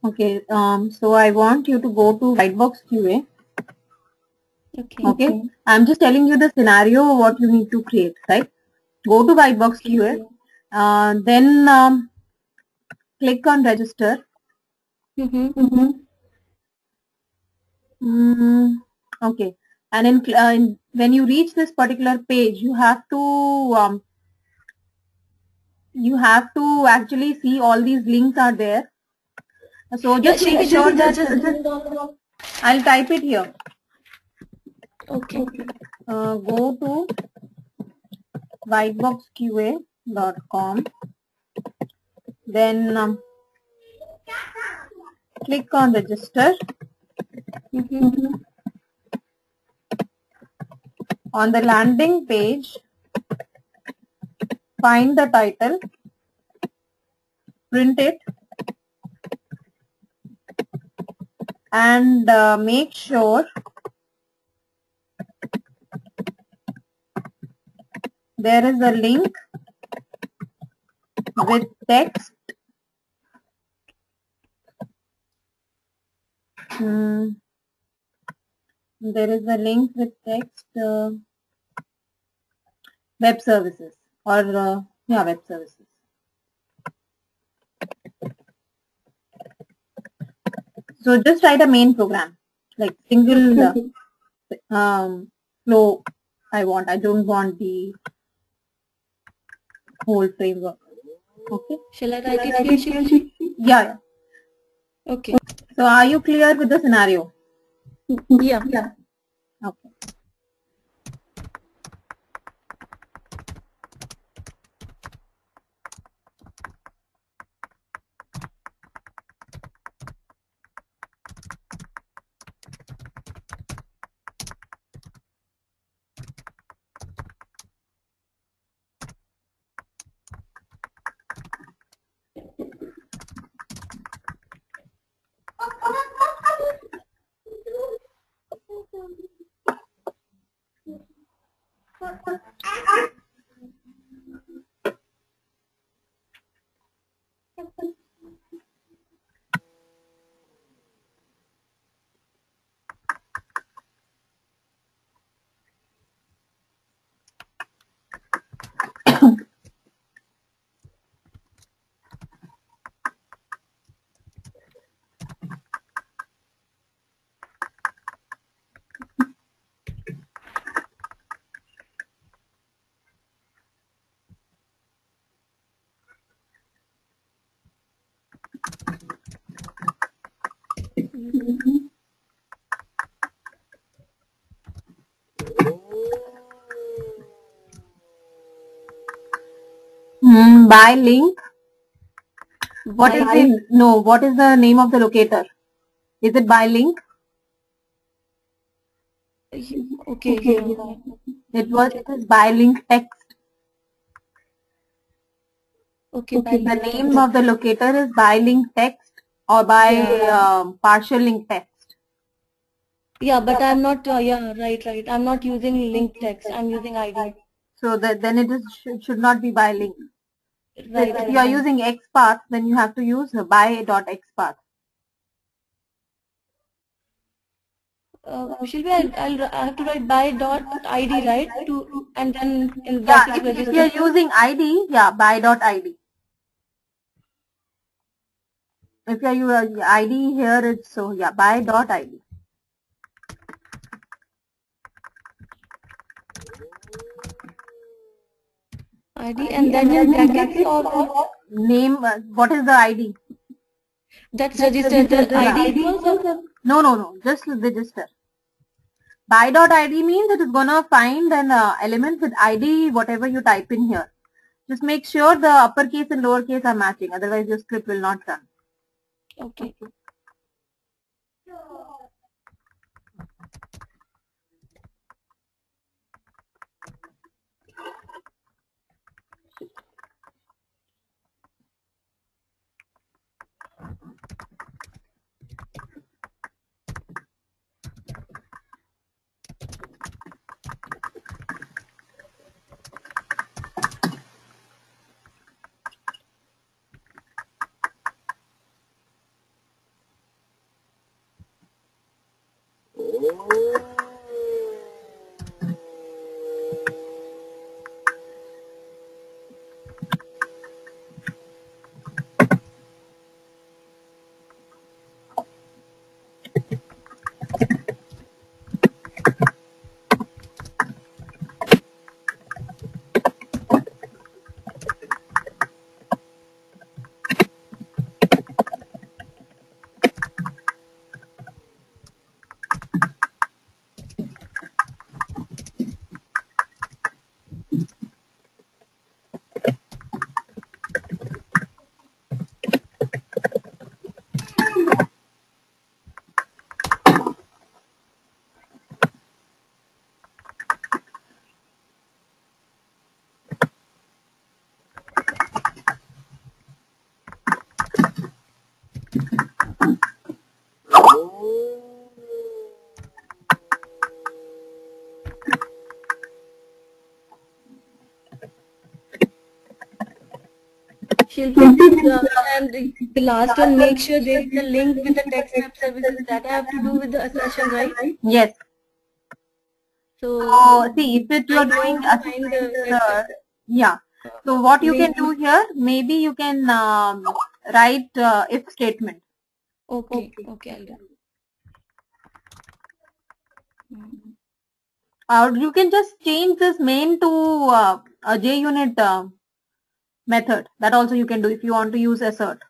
Okay, so I want you to go to Whitebox QA. Okay. I'm just telling you the scenario what you need to create, right? Go to Whitebox QA, then click on register. Okay, and when you reach this particular page, you have to actually see all these links are there. So just make sure that I'll type it here. Okay. Go to whiteboxqa.com, then click on register. On the landing page, find the title, print it, and make sure there is a link with text. There is a link with text, web services, or web services. So just write a main program, like single flow. I don't want the whole framework. Okay. Shall I write it here, Shivji? Yeah. Okay. So are you clear with the scenario? Yeah. Okay. By link. What is the name of the locator? Is it by link? Okay. Yeah. It is by link text. Okay. The name of the locator is by link text or by partial link text. Yeah, but I'm not. Right. I'm not using link text. I'm using ID. So then it should not be by link. Right. If you are using XPath, then you have to use by.xpath. Shilpi, I have to write by dot ID, right? And then in brackets If register. you are using ID, by.id. If you are using ID here, it's by.id. ID and then in brackets or what? Name, what is the ID? That's registered. The ID equals or? No, just register. By.id means it is gonna find an element with ID, whatever you type in here. Just make sure the uppercase and lowercase are matching, otherwise your script will not run. Okay. And the last one, make sure there is a link with the text web services that I have to do with the assertion, right? Yes. So See, if you are doing to find the assert, yeah. So what you can do here, maybe you can write if statement. Okay, I'll do. You can just change this main to a JUnit method. That also you can do if you want to use assert.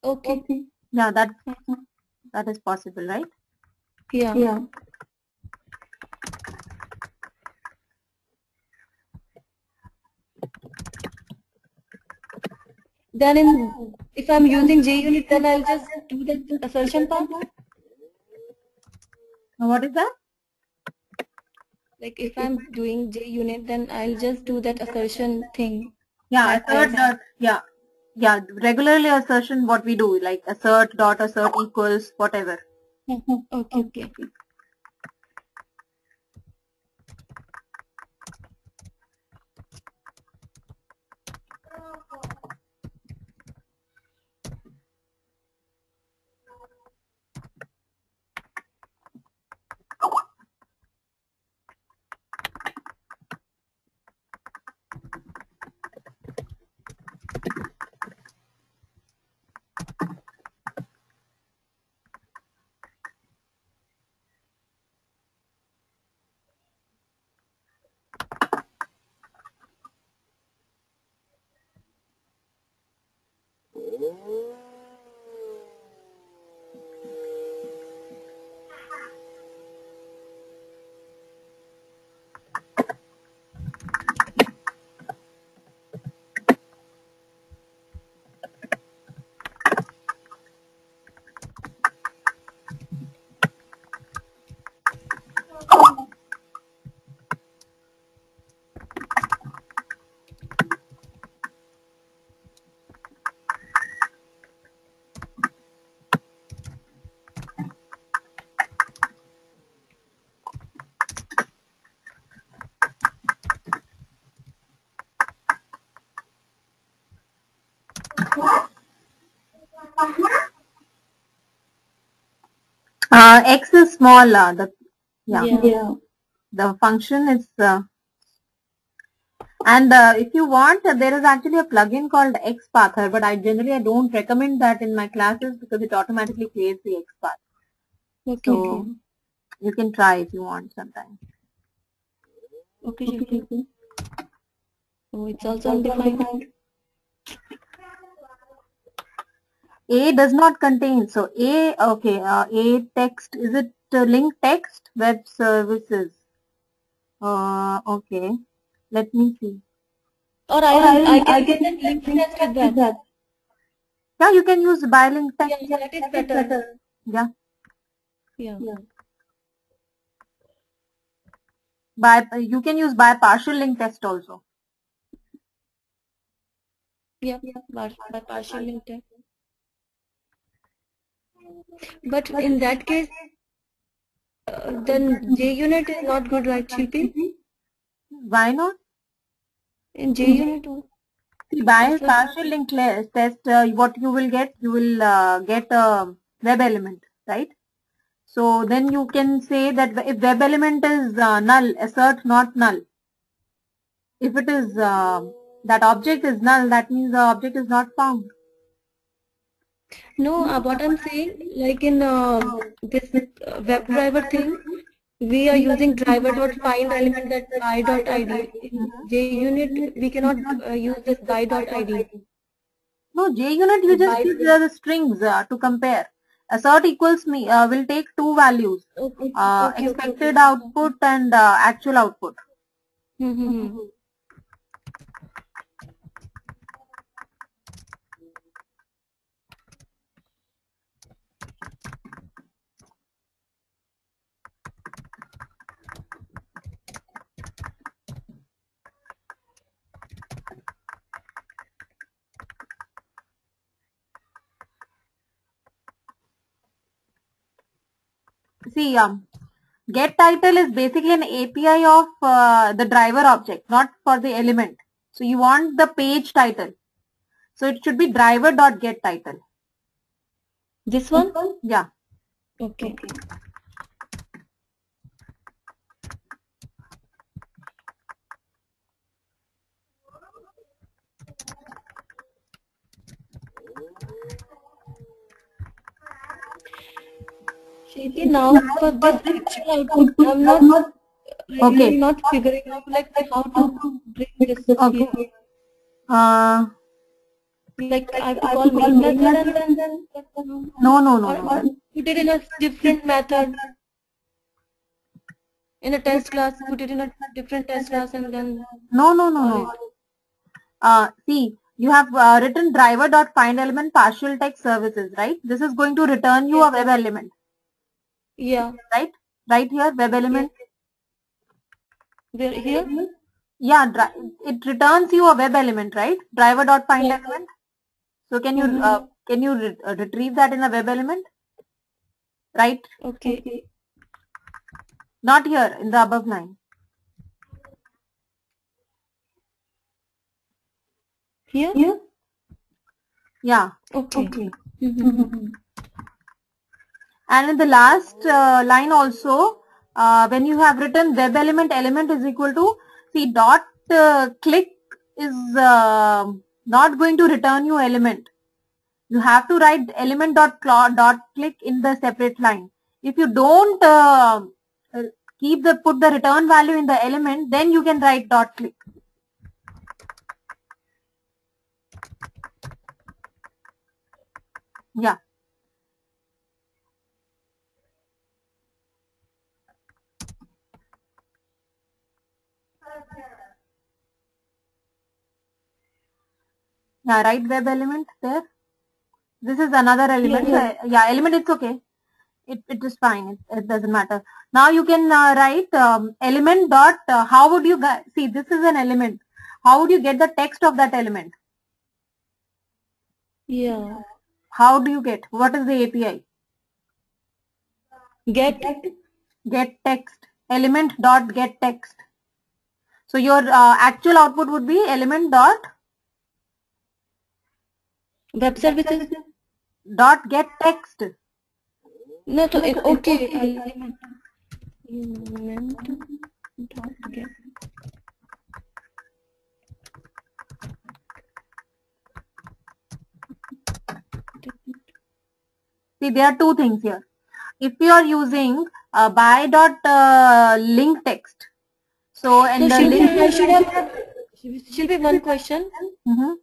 Okay. Yeah, that is possible, right? Yeah. Then if I'm using JUnit, then I'll just do the assertion part. What is that? Like if I'm doing JUnit, then I'll just do that assertion thing. Yeah, assert. Yeah. Regularly assertion. What we do, like assert dot assert equals whatever. Okay. X is small. Yeah. The function is. And if you want, there is actually a plugin called XPather, but I don't recommend that in my classes because it automatically creates the XPath. Okay. So you can try if you want sometime. Okay. So it's also undefined. A does not contain. So A text, is it link text web services? Okay. Let me see. Or I can link text with that. Yeah, you can use by link text. Yeah, that is better. Yeah. You can use by partial link test also. Yeah, by partial link text. But in that case, then JUnit is not good, right, Shilpi? Why not? In JUnit, By partial link test, what you will get a web element, right? So then you can say that if web element is null, assert not null. If it is that object is null, that means the object is not found. no, what I'm saying, like in this WebDriver thing, we are using driver.find element that by.id. In JUnit, we cannot use this by.id. No, JUnit you just use the strings to compare. Assert equals will take two values, expected output and actual output. see, get title is basically an API of the driver object, not for the element. So you want the page title. So it should be driver.get title. This one? Yeah. Okay. Shruti, now for this actual output, I'm not Okay. really not figuring out like how to bring this Okay. here. Like I have to call main method and then No. put it in a different method in a test class, put it in a different test class and then No. See, you have written driver.findElement partial text services, right? This is going to return you a web element, yeah. right? Right here, web element. Where here? Yeah, it returns you a web element, right? Driver.findElement. So can you retrieve that in a web element? Right? Okay. Not here in the above line. Here? Yeah. Okay. And in the last line also, when you have written web element is equal to, see, dot click is not going to return you element. You have to write element dot click in the separate line. If you don't put the return value in the element, then you can write dot click. Yeah. Yeah, write web element there. This is another element. Yeah, element, it's okay. It is fine. It doesn't matter. Now you can write element dot, how would you see, this is an element. How would you get the text of that element? Yeah. How do you get? What is the API? Get text. Element dot get text. So your actual output would be element dot Web services? dot get text. No, so it okay. Element dot get. See, there are two things here. If you are using by dot link text, so and So the link I should have should be one question. Mhm.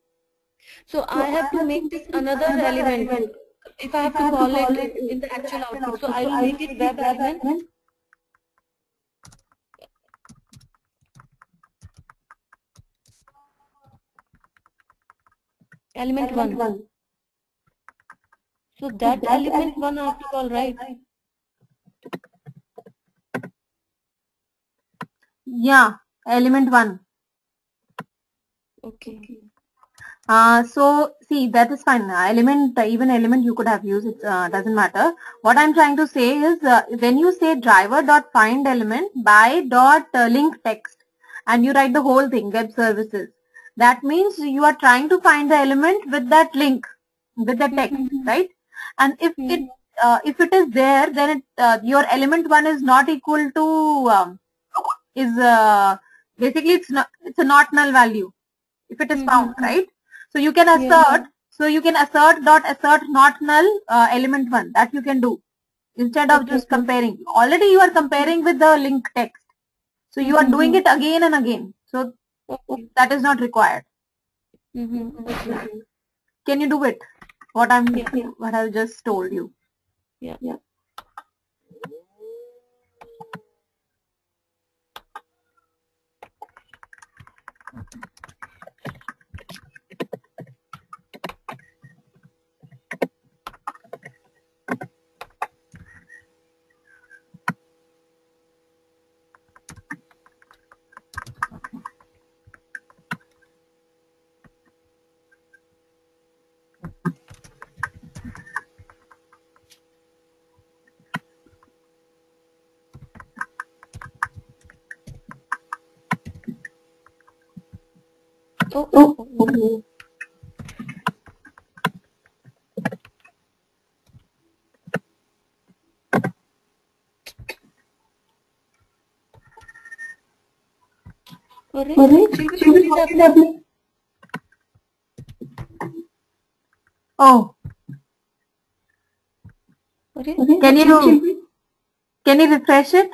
So I have to make this another element. If I have to call it in the actual output, so I will make it web element. Element 1. So that element 1 I have to call, right? Yeah, element 1. Okay. So see, that is fine. Even element you could have used. It doesn't matter. What I'm trying to say is when you say driver dot find element by dot link text, and you write the whole thing, web services. That means you are trying to find the element with that link, with the text, right? And if it is there, then your element 1 is not equal to basically it's a not null value if it is found, right? So you can assert. So you can assert not null element 1. That you can do instead of just comparing. Already you are comparing with the link text. So you are doing it again and again. So that is not required. Can you do it? What I've just told you. Yeah. Oh. Alright, Shilpi, what is happening? Oh, can you refresh it?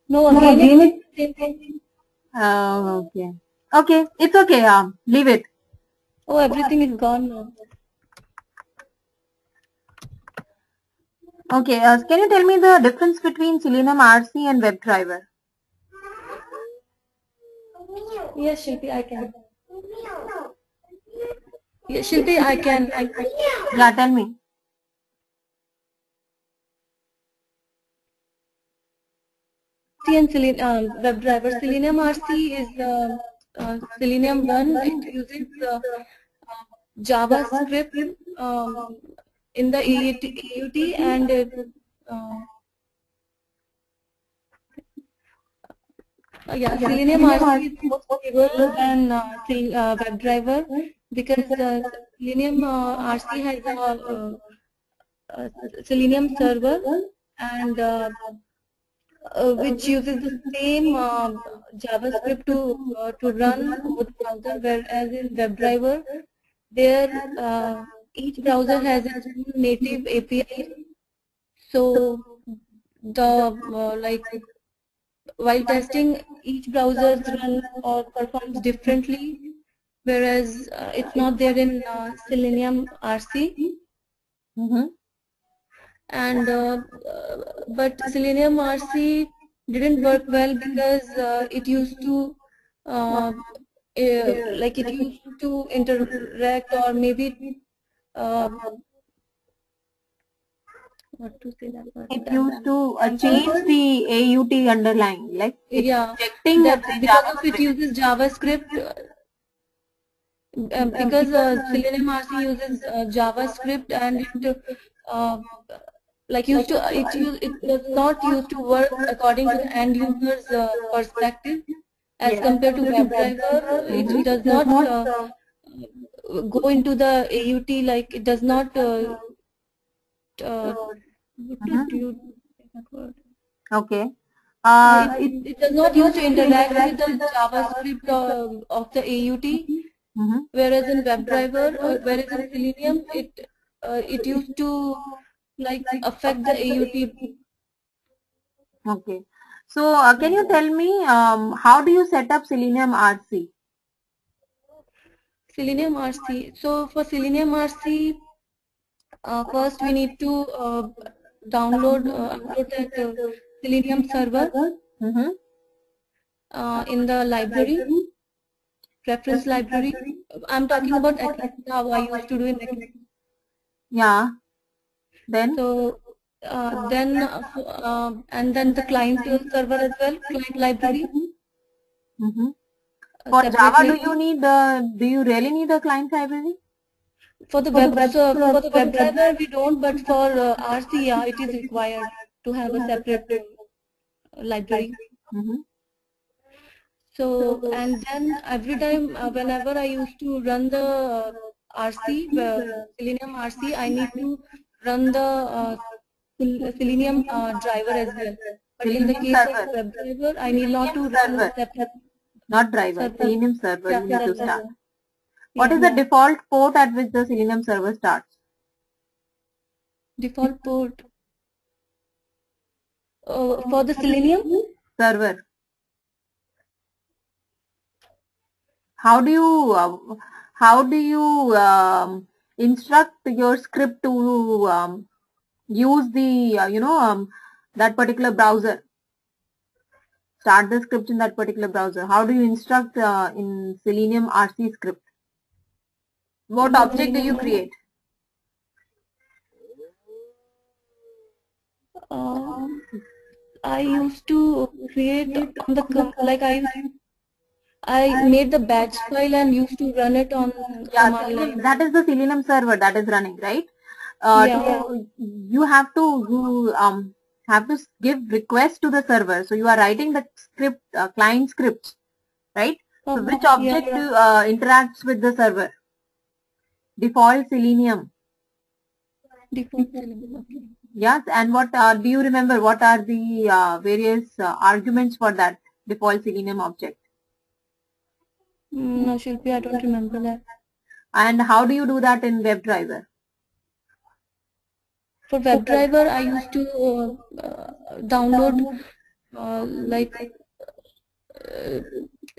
No, again it's same thing. Oh, okay. Okay, it's okay. Leave it. Oh, everything is gone now. Okay, can you tell me the difference between Selenium RC and WebDriver? Yes, Shilpi, I can. Yes, Shilpi, I can. Yeah, tell me. And WebDriver. Selenium RC is Selenium 1. It uses JavaScript in the AUT and yeah, Selenium RC is more stable than WebDriver because Selenium RC has a Selenium server and which uses the same JavaScript to run over the browser, whereas in WebDriver, there each browser has its own native API. So the like while testing, each browser run or performs differently, whereas it's not there in Selenium RC. Mm-hmm. And but Selenium RC didn't work well because it used to like it used to interact or maybe what to say that word? It used to change the AUT underlying, like it's Yeah, rejecting that the because of it JavaScript. uses JavaScript. Because Selenium RC uses JavaScript and it it does not used to work according to the end user's perspective as Yes. compared to WebDriver. It does not go into the AUT, like it does not what do you say that word? Okay. It does not use to interact with the JavaScript of the AUT. Whereas in WebDriver, whereas in Selenium, it used to like affect the AUT. Okay. So can you tell me how do you set up Selenium RC? Selenium RC. So for Selenium RC, first we need to upload that Selenium server in the library, reference library. I'm talking about Eclipse how I used to do in Eclipse. Yeah. Then? So and then the client server as well, client library. For Java, Separately. do you really need a client library? For the WebDriver we don't, but for RC, yeah, it is required to have a separate library. So and then every time whenever I used to run the RC, Selenium RC, I need to run the Selenium driver as well. But in the case of WebDriver, I need not to run a separate. Not driver, server. Selenium server Yeah, you need to server. start. What is the default port at which the Selenium server starts? Default port for the Selenium server. How do you instruct your script to use the that particular browser? Start the script in that particular browser. How do you instruct in Selenium RC script? What object do you create? I used to create on the I made the batch file and used to run it on command line. That is the Selenium server that is running, right? Yeah. you have to give request to the server. So you are writing the script, client scripts, right? So which Yeah. object interacts with the server? Default Selenium. Default syllable. Okay. Yes, and what do you remember? What are the various arguments for that default Selenium object? No, Shilpi, I don't remember that. And how do you do that in WebDriver? For WebDriver, I used to download like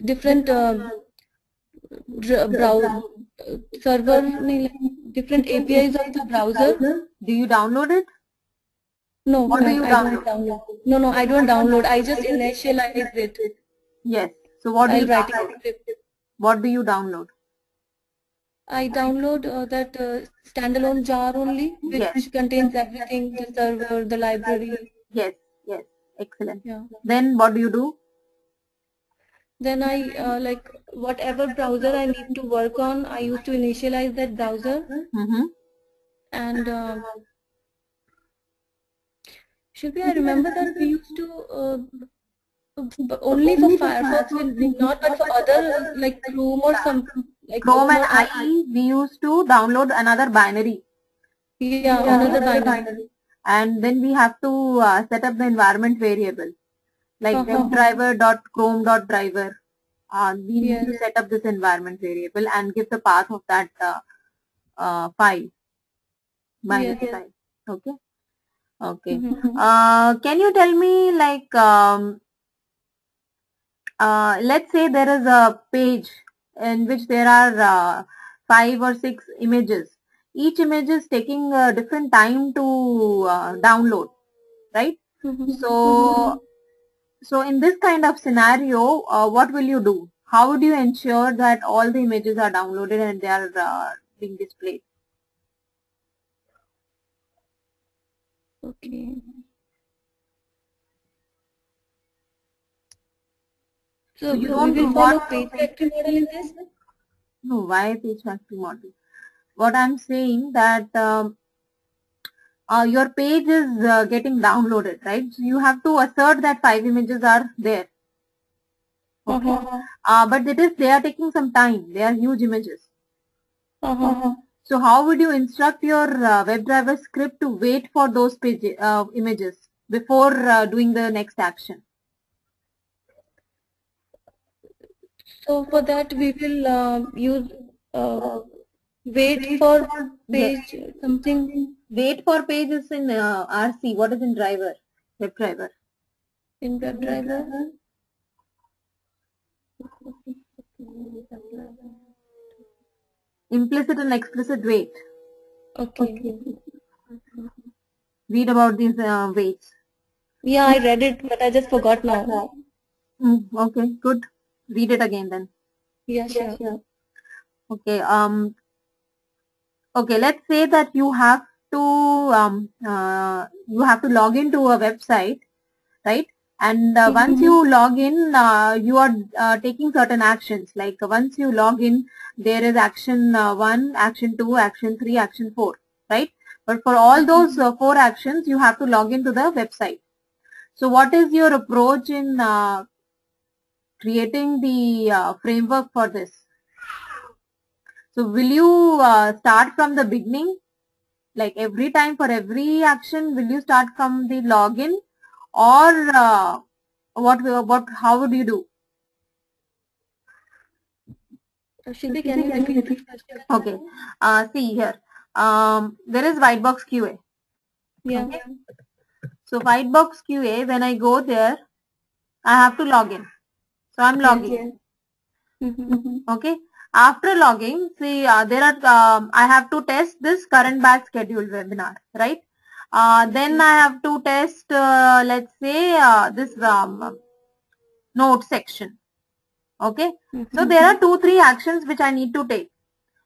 different browser server, like different APIs of the browser. Do you download it? No, What do you I don't download? download. No, I don't download. I just initialize it Yes. So what do while you writing download? the script. What do you download? I download that standalone jar only, which Yes. contains everything, the server, the library. Yes. Yes. Excellent. Yeah. Then what do you do? Then I like whatever browser I need to work on, I used to initialize that browser. And Shilpi, I remember that we used to only for Firefox, not but for other like Chrome or some like Chrome and IE, we used to download another binary. Yeah, another binary. And then we have to set up the environment variable, like webdriver.chrome.driver. We need to set up this environment variable and give the path of that file, binary file. Okay. Okay. Can you tell me, like, let's say there is a page in which there are 5 or 6 images. Each image is taking a different time to download, right? So in this kind of scenario, what will you do? How would you ensure that all the images are downloaded and they are being displayed? Okay. So you we don't will follow page factory model in this? No, why page factory model? What I'm saying that your page is getting downloaded, right? So you have to assert that 5 images are there. Okay. But they are taking some time. They are huge images. So how would you instruct your WebDriver script to wait for those images before doing the next action? So for that we will use wait for page something. Wait for page is in RC. What is in driver? WebDriver. In WebDriver. Implicit and explicit wait. Okay. Read about these waits. Yeah, I read it, but I just forgot now. Okay, good. Read it again then. Yeah, sure. Okay. Okay. Let's say that you have to log into a website, right? And once you log in, you are taking certain actions. Like once you log in, there is action 1, action 2, action 3, action 4, right? But for all those 4 actions, you have to log into the website. So what is your approach in creating the framework for this? So will you start from the beginning? Like every time for every action, will you start from the login, or how would you do? Shilpi, can you repeat the question? Okay. See here. There is Whitebox QA. Yeah. Okay. So Whitebox QA, when I go there, I have to log in. So I'm logging. Okay. After logging, see there are I have to test this current batch schedule webinar, right? Then I have to test let's say this note section. Okay. So there are 2-3 actions which I need to take.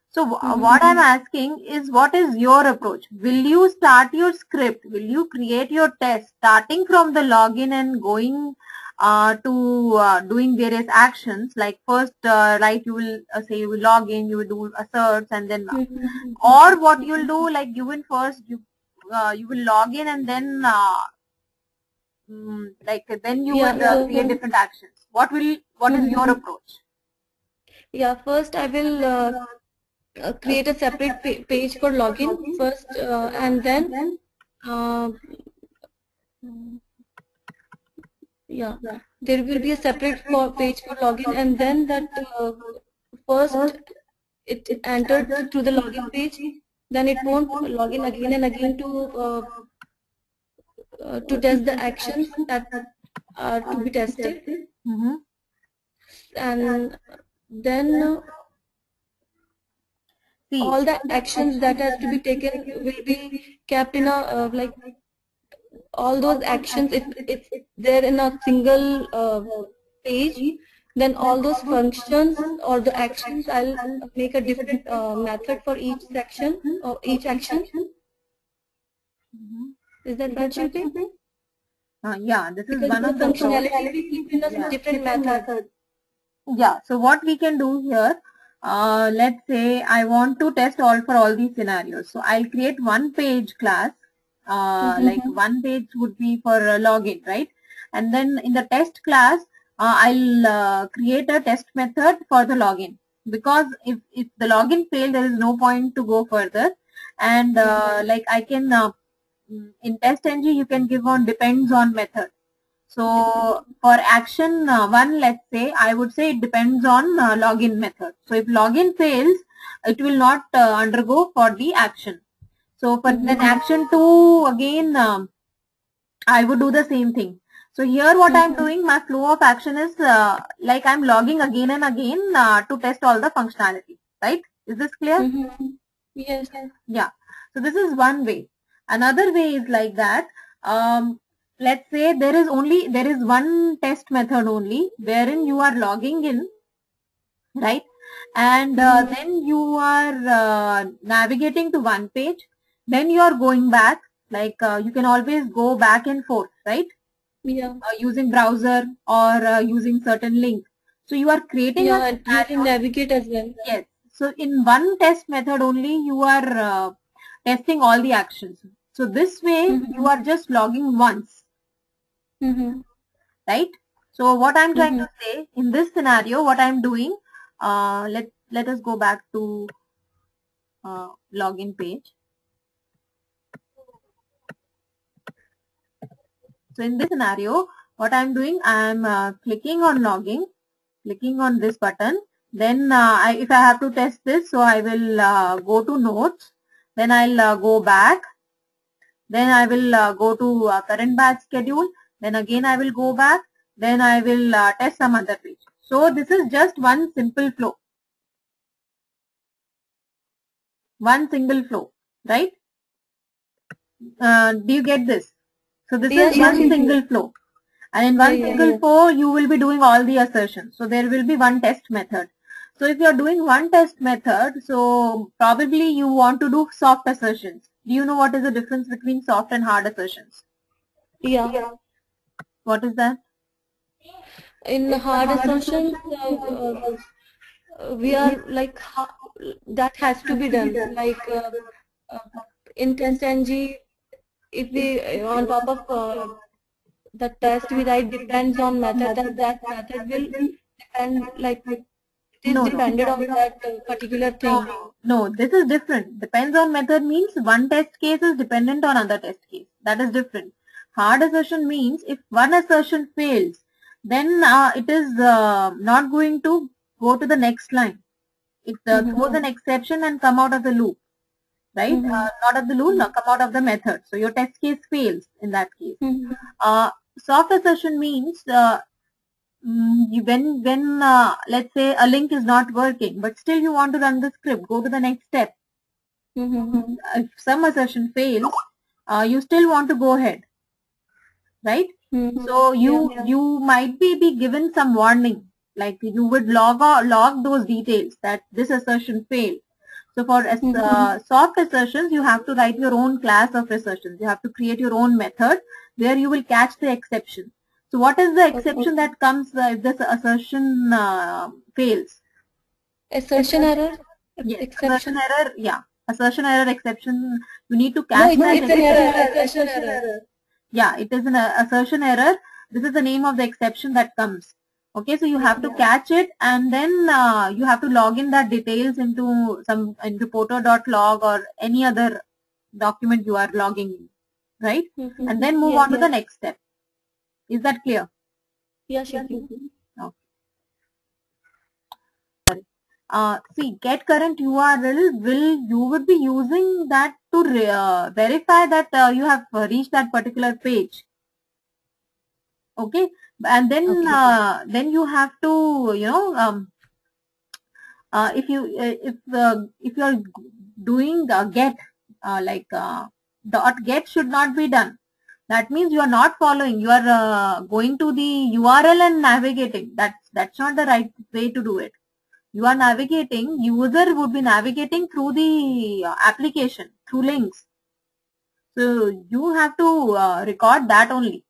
So what I'm asking is, what is your approach? Will you start your script? Will you create your test starting from the login and going to doing various actions. Like first, right, you will say you will log in, you will do a search, and then or what you will do, like you will first you will log in and then like then you Yeah, will create different actions. What is your approach? yeah, first I will create a separate page for login first, and then uh, yeah, there will be a separate page for login, and then that first it entered through the login page, then it won't log in again and again to test the actions that are to be tested, and then all the actions that has to be taken will be kept in a like all those actions, if it's there in a single page, then all those functions or the actions, I'll make a different method for each section or each action. Is that right, Shilpi? Yeah, this is Because one the of the functionality we keep in a different method. Yeah, so what we can do here, let's say I want to test for all these scenarios. So I'll create one page class, like one page would be for login, right? And then in the test class, I'll create a test method for the login, because if the login failed, there is no point to go further. And like I can, in TestNG, you can give on depends on method. So for action one, let's say, I would say it depends on login method. So if login fails, it will not undergo for the action. So for then action 2, again, I would do the same thing. So here what I'm doing, my flow of action is like I'm logging again and again to test all the functionality, right? Is this clear? Yes. Yeah. So this is one way. Another way is like that. Let's say there is one test method only wherein you are logging in, right? And then you are navigating to one page. Then you are going back. Like you can always go back and forth, right? Yeah. Using browser or using certain link. So you are creating a and you can navigate as well. Yes. So in one test method only you are testing all the actions. So this way you are just logging once, right? So what I'm trying to say in this scenario, what I'm doing, let us go back to login page. So in this scenario, what I'm doing, I'm clicking on login, clicking on this button. Then if I have to test this, so I will go to notes. Then I'll go back. Then I will go to current batch schedule. Then again I will go back. Then I will test some other page. So this is just one simple flow. One single flow, right? Do you get this? So this is one single flow. And in one single flow, you will be doing all the assertions. So there will be one test method. So if you are doing one test method, so probably you want to do soft assertions. Do you know what is the difference between soft and hard assertions? Yeah. What is that? In hard assertions, we are like that has to be done. Like in TestNG, if we on top of the test we write depends on method, then that method will depend, like it is dependent on that particular thing. No, this is different. Depends on method means one test case is dependent on other test case. That is different. Hard assertion means if one assertion fails, then it is not going to go to the next line. It throws an exception and come out of the loop, right? Not of the loop, no, come out of the method. So your test case fails in that case. Soft assertion means when let's say a link is not working, but still you want to run the script, go to the next step. If some assertion fails, you still want to go ahead, right? So you might be given some warning, like you would log those details that this assertion failed. So for soft assertions, you have to write your own class of assertions. You have to create your own method where you will catch the exception. So what is the exception that comes if this assertion fails? Assertion error? Yes, Exception? assertion error, yeah. Assertion error exception, you need to No, catch that. it's an error. Assertion error. Yeah, it is an assertion error. This is the name of the exception that comes. Okay, so you have to catch it, and then you have to log in that details into poto.log or any other document you are logging in, right? And then move on to the next step. Is that clear? Yeah, sure. See, get current URL you would be using that to verify that you have reached that particular page. Okay, and then then you have to, you know, if you are doing get dot get should not be done. That means you are not following. You are going to the URL and navigating. That's not the right way to do it. You are navigating. User would be navigating through the application through links. So you have to record that only.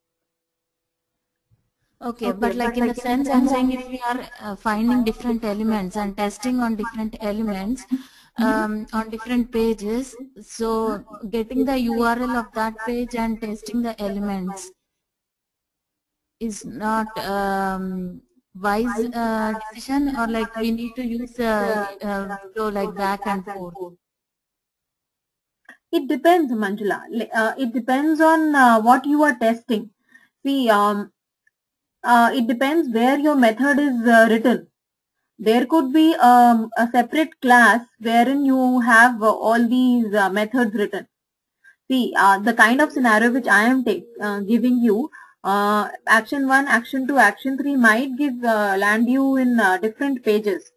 Okay, but like in the sense I'm saying, if we are finding different elements and testing on different elements on different pages, so getting the URL of that page and testing the elements is not wise decision, or like we need to use flow like back and forth. It depends, Manjula. It depends on what you are testing. See, it depends where your method is written. There could be a separate class wherein you have all these methods written. See, the kind of scenario which I am giving you, action 1, action 2, action 3 might land you in different pages.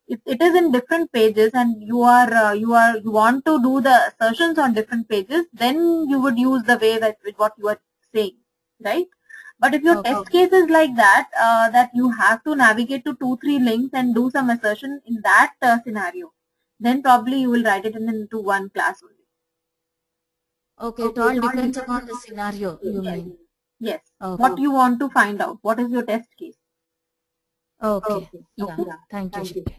If it is in different pages and you want to do the assertions on different pages, then you would use the way that with what you are saying, right? But if your test case is like that, that you have to navigate to 2-3 links and do some assertion in that scenario, then probably you will write it into one class only. Okay, it all depends upon the scenario, you mean? Yes. What you want to find out? What is your test case? Okay. Yeah. Thank you, Shikha.